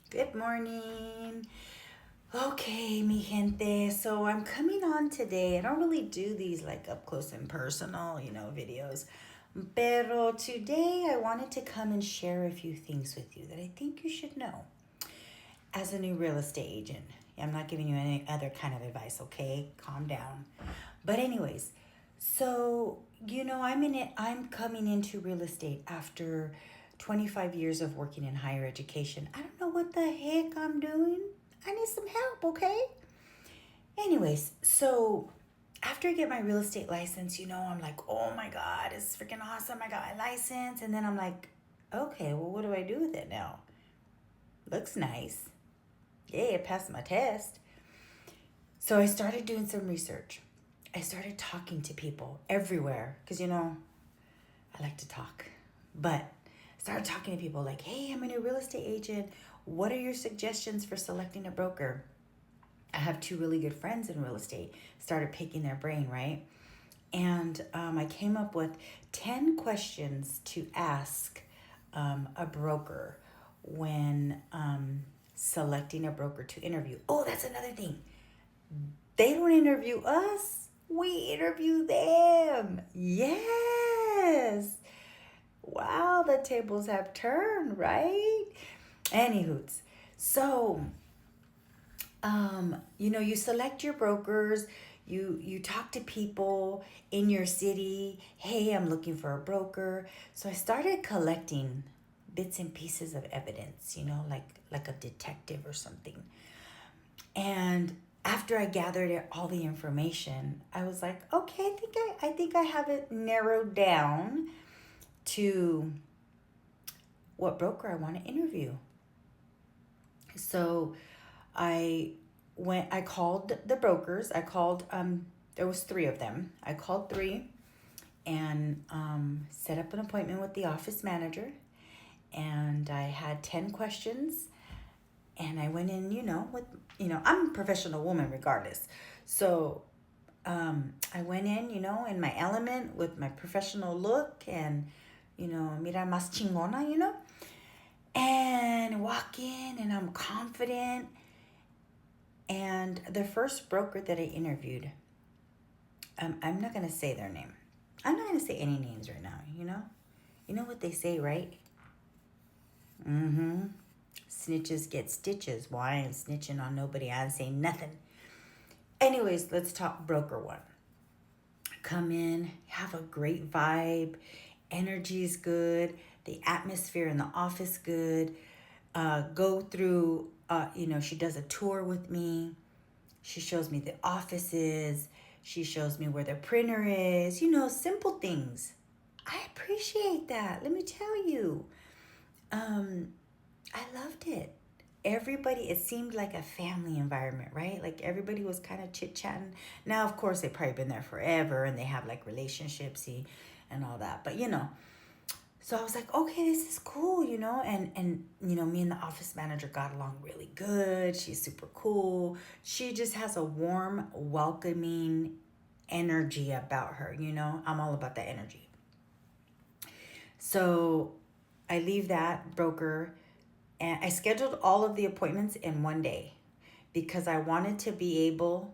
Good morning. Okay, mi gente. So I'm coming on today. I don't really do these like up close and personal, videos. Pero today I wanted to come and share a few things with you that I think you should know as a new real estate agent. I'm not giving you any other kind of advice, okay? Calm down. But anyways, so I'm coming into real estate after 25 years of working in higher education. I don't know what the heck I'm doing. I need some help, okay? Anyways, so after I get my real estate license, I'm like, oh my God, it's freaking awesome. I got my license. And then I'm like, okay, well, what do I do with it now? Looks nice. Yay, I passed my test. So I started doing some research. I started talking to people everywhere because, I like to talk. But I started talking to people like, hey, I'm a new real estate agent. What are your suggestions for selecting a broker? I have two really good friends in real estate. Started picking their brain, right? And I came up with 10 questions to ask a broker when selecting a broker to interview. Oh, that's another thing. They don't interview us. We interview them. Yes. Wow, the tables have turned, right? Anywhoots. So, you select your brokers, you talk to people in your city. Hey, I'm looking for a broker. So I started collecting bits and pieces of evidence, like a detective or something. And after I gathered all the information, I was like, okay, I think I have it narrowed down to what broker I want to interview. So I I called the brokers. There was three of them. I called three and set up an appointment with the office manager. And I had 10 questions. And I went in, I'm a professional woman regardless. So I went in my element with my professional look and, mira más chingona. And walk in and I'm confident. And the first broker that I interviewed, I'm not going to say their name. I'm not going to say any names right now. You know what they say, right? Mm-hmm. Snitches get stitches. Well, I ain't snitching on nobody. I ain't saying nothing. Anyways, let's talk broker one. Come in, have a great vibe. Energy is good. The atmosphere in the office good. Go through, she does a tour with me. She shows me the offices. She shows me where the printer is. Simple things. I appreciate that. Let me tell you. I loved it. It seemed like a family environment, right? Like everybody was kind of chit chatting. Now, of course, they've probably been there forever and they have like relationships and all that. But, so I was like, okay, this is cool, and me and the office manager got along really good. She's super cool. She just has a warm, welcoming energy about her, I'm all about that energy. So I leave that broker and I scheduled all of the appointments in one day because I wanted to be able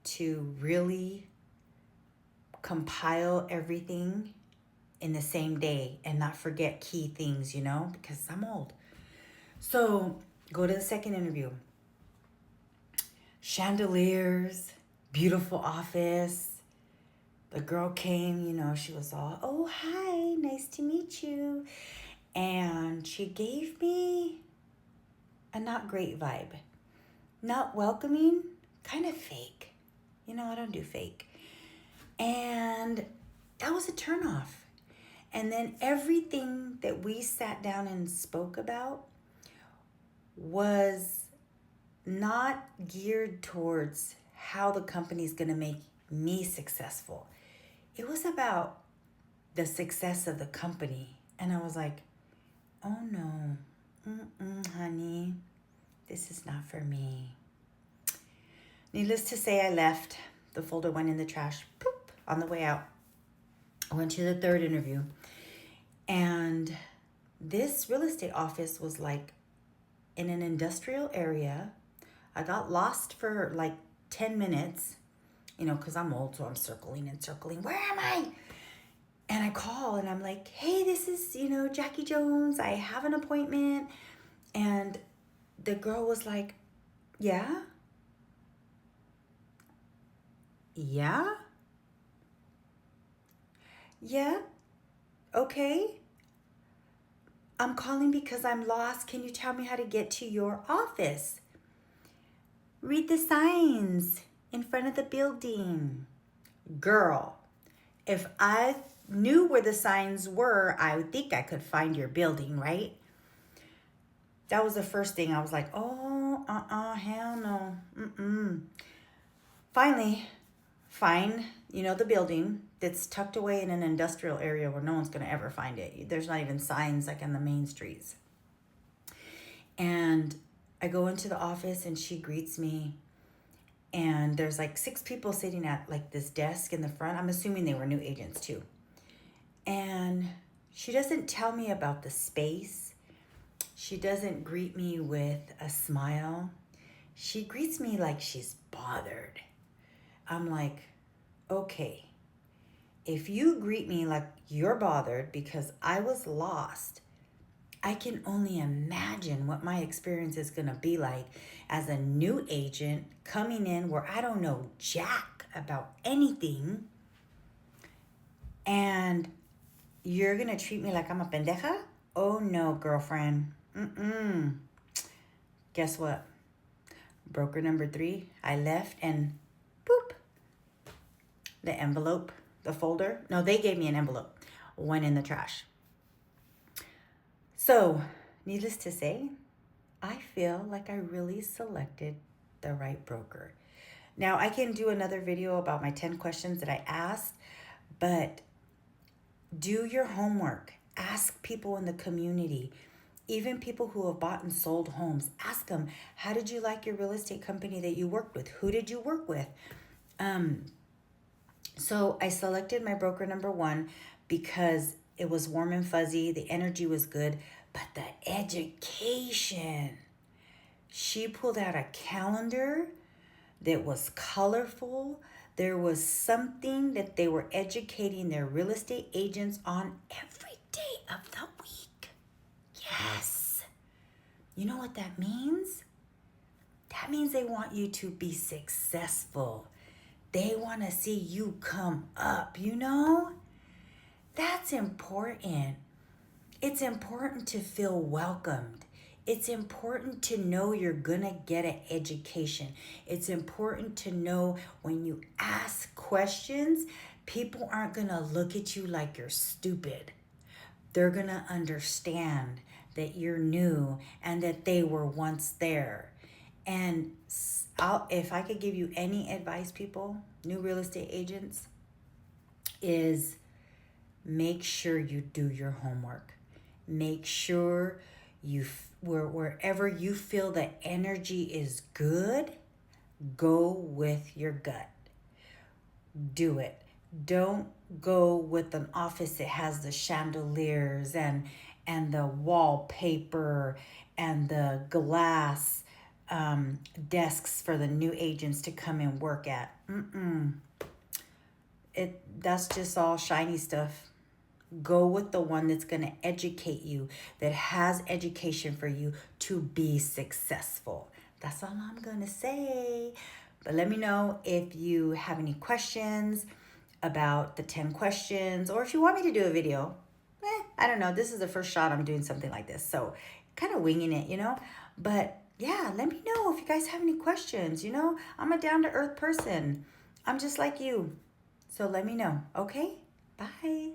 to really compile everything in the same day and not forget key things, because I'm old. So go to the second interview. Chandeliers, beautiful office. The girl came, she was all, oh, hi, nice to meet you. And she gave me a not great vibe. Not welcoming, kind of fake. I don't do fake. And that was a turnoff. And then everything that we sat down and spoke about was not geared towards how the company's going to make me successful. It was about the success of the company. And I was like, oh no, honey, this is not for me. Needless to say, I left. The folder went in the trash. Poop, on the way out. I went to the third interview. And this real estate office was like in an industrial area. I got lost for like 10 minutes, because I'm old, so I'm circling and circling. Where am I? And I call and I'm like, hey, this is, Jackie Jones. I have an appointment. And the girl was like, yeah? Yeah? Yeah? Okay. I'm calling because I'm lost. Can you tell me how to get to your office? Read the signs in front of the building. Girl, if I knew where the signs were, I would think I could find your building, right? That was the first thing. I was like, oh, hell no. Finally, find, the building that's tucked away in an industrial area where no one's going to ever find it. There's not even signs like on the main streets. And I go into the office and she greets me. And there's like 6 people sitting at like this desk in the front. I'm assuming they were new agents too. And she doesn't tell me about the space. She doesn't greet me with a smile. She greets me like she's bothered. I'm like, okay, if you greet me like you're bothered because I was lost, I can only imagine what my experience is going to be like as a new agent coming in where I don't know jack about anything. And you're going to treat me like I'm a pendeja? Oh no, girlfriend. Guess what? Broker number 3, I left and boop. The envelope, the folder. No, they gave me an envelope. Went in the trash. So, needless to say, I feel like I really selected the right broker. Now, I can do another video about my 10 questions that I asked, but do your homework. Ask people in the community, even people who have bought and sold homes. Ask them, how did you like your real estate company that you worked with? Who did you work with? So I selected my broker number 1 because it was warm and fuzzy. The energy was good, but the education. She pulled out a calendar that was colorful. There was something that they were educating their real estate agents on every day of the week. Yes. You know what that means? That means they want you to be successful. They want to see you come up, That's important. It's important to feel welcomed. It's important to know you're going to get an education. It's important to know when you ask questions, people aren't going to look at you like you're stupid. They're going to understand that you're new and that they were once there. And if I could give you any advice, people, new real estate agents, is make sure you do your homework. Make sure wherever you feel the energy is good, go with your gut. Do it. Don't go with an office that has the chandeliers and the wallpaper and the glass desks for the new agents to come and work at. That's just all shiny stuff. Go with the one that's going to educate you, that has education for you to be successful. That's all I'm going to say. But let me know if you have any questions about the 10 questions, or if you want me to do a video. I don't know. This is the first shot I'm doing something like this. So kind of winging it, But yeah, let me know if you guys have any questions. I'm a down-to-earth person. I'm just like you. So let me know. Okay? Bye.